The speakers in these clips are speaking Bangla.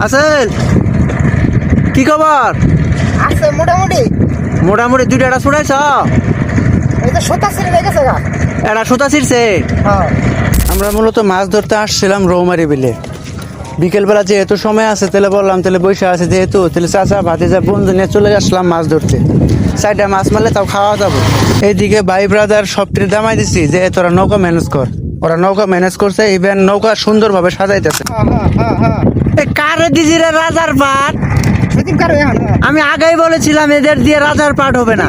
আসেল কি খবর? আছে মোটামুটি। মোটামুটি দুইটা এটা ছুটাইছ? এই তো সোতা ছিঁড়ে লেগেছে গা। এটা সুতা ছিঁড়ছে। হ্যাঁ আমরা মূলত মাছ ধরতে আসছিলাম রৌমারি বিলে। বিকেলবেলা যেহেতু সময় আছে তাহলে বললাম তাহলে বসে আছে যেহেতু তাহলে চাচা ভাতিজা বন্ধু নিয়ে চলে আসলাম মাছ ধরতে। সাইডে মাছ মারলে তাও খাওয়া যাবো। এইদিকে ভাই ব্রাদার সবটির দামাই দিছি যে তোরা নৌকা ম্যানেজ কর। ওরা নৌকা ম্যানেজ করছে, ইভেন নৌকা সুন্দরভাবে সাজাইতেছে। হ্যাঁ কারে দিছি রে রাজার পাট? সেদিন কারো এখন আমি আগেই বলেছিলাম এদের দিয়ে রাজার পাট হবে না।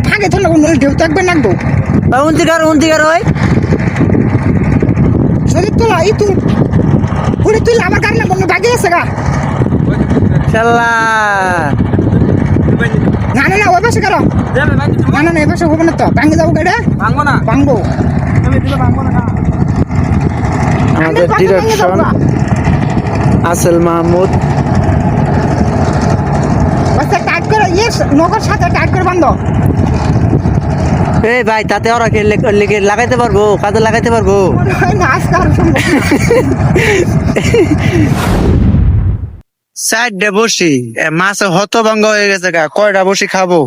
ফাঁকে ধরলে ঢেউ তো একবার নাকবো। উন্তিকার ওই শরীর তোলা এই তুই ঘুরে তুই আমার গাড়ি না বন্ধু বাকি আছে গা। শালা না না না ওই পাশে কারো না না না এই পাশে হবে না তো ভাঙে যাবো গাড়ি। ভাঙবো না ভাঙবো ভাঙবো না আমাদের ডিরেকশন আসেল মাহমুদ। টাইট করে ইয়ে নগর সাথে টাইট করে বান্ধব। এই ভাই তাতে ওরা লেগে লাগাইতে পারবো, কাজে লাগাইতে পারবো। না আজকে আর সম্ভব না। সাইডে বসি মাছ হতভঙ্গ হয়ে গেছে গা, কয়টা বসি খাবো?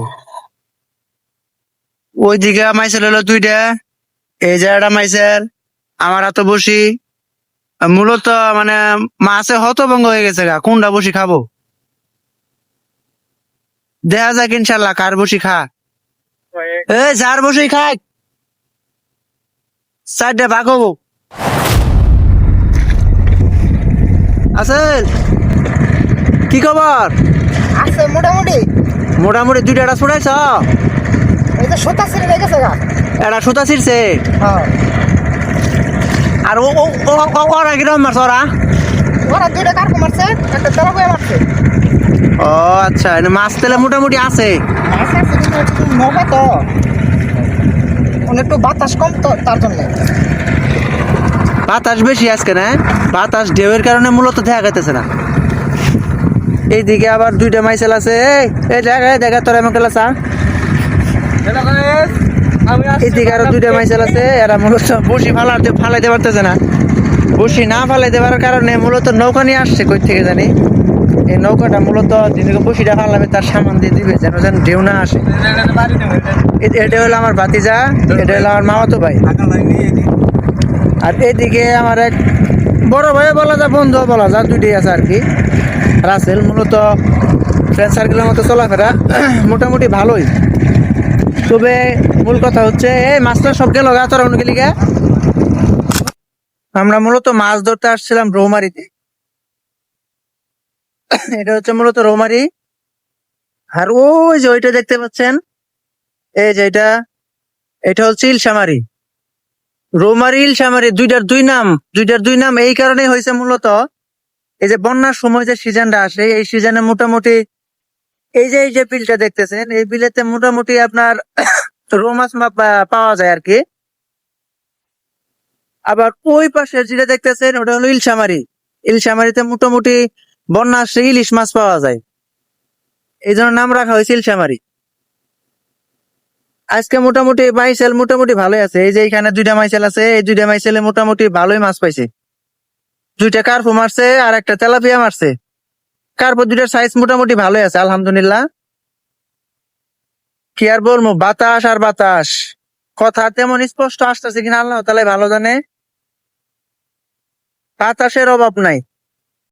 ওইদিকে মাইসেল হলো দুইটা, এই জায়গাটা মাইসেল, আমার হাতে বসি। মূলত মানে মাছে হতভঙ্গ হয়ে গেছে গা, কোনটা বসি খাবো দেখা যাক ইনশাল্লাহ কার বসি খা। এই যার বসি খাক সাইডে ভাগ হবো। আসেল কি খবর? আছে মোটামুটি। মোটামুটি দুইটা এটা ছুটাইছ? এই তো সোতা ছিঁড়ে লেগেছে গা। এটা সুতা ছিঁড়ছে। হ্যাঁ আর ওরা কিরম মারছ ওরা? ওরা দুইটা কারকু মারছে, একটা তেলা বয়ে মারছে। ও আচ্ছা, মাছ তেলে মোটামুটি আছে। আছে আছে কিন্তু একটু নৌকা তো একটু বাতাস কম তো তার জন্য। বাতাস বেশি আজকে না, বাতাস ঢেউয়ের কারণে মূলত দেখা যাইতেছে না। এইদিকে আবার দুইটা মাইসেল আছে। এই দেখা তোর এমন খেলা চা। এইদিকে আরো দুইটা মাইসেল আছে, এরা মূলত বসি ফালাইতে পারতেছে না। বসি না ফালাইতে পারার কারণে মূলত নৌকা নিয়ে আসছে কই থেকে জানি। এই নৌকাটা মূলত যেদিকে বসিটা ফালাবে তার সামান দিয়ে দিবে যেন যেন ঢেউ না আসে। এটা হলো আমার ভাতিজা, এটা হলো আমার মামাতো ভাই। আর এদিকে আমার এক বড় ভাই বলা যায়, বন্ধু বলা যায়, দুইটাই আছে আর কি। রাসেল মূলত ফ্রেন্ড সার্কেলের মতো চলাফেরা মোটামুটি ভালোই। তবে মূল কথা হচ্ছে এই মাছটা সব গেল গা, তোরা অন্য গেলি গা। আমরা মূলত মাছ ধরতে আসছিলাম রৌমারিতে। এটা হচ্ছে মূলত রৌমারি। আর ওই যে ওইটা দেখতে পাচ্ছেন, এই যে এটা হচ্ছে ইলশামারি। রৌমারি ইলশামারি দুইটার দুই নাম এই কারণেই হয়েছে মূলত এই যে বন্যার সময় যে সিজনটা আসে এই সিজনে মোটামুটি এই যে বিলটা দেখতেছেন এই বিলেতে মোটামুটি আপনার রৌ মাছ পাওয়া যায় আর কি। আবার ওই পাশে যেটা দেখতেছেন ওটা হলো ইলশামারি। ইলশামারিতে মোটামুটি বন্যা আসলে ইলিশ মাছ পাওয়া যায়, এই জন্য নাম রাখা হয়েছে ইলশামারি। আজকে মোটামুটি মাইসেল মোটামুটি ভালোই আছে। এই যে এখানে দুইটা মাইসেল আছে, এই দুইটা মাইসেলে মোটামুটি ভালোই মাছ পাইছে। দুইটা কার্পু মারছে আর একটা তেলাপিয়া মারছে। কার্পু দুইটার সাইজ মোটামুটি ভালোই আছে আলহামদুলিল্লাহ। কি আর বলবো, বাতাস আর বাতাস, কথা তেমন স্পষ্ট আসতেছে কিনা আল্লাহ তাআলাই ভালো জানে। বাতাসের অভাব নাই।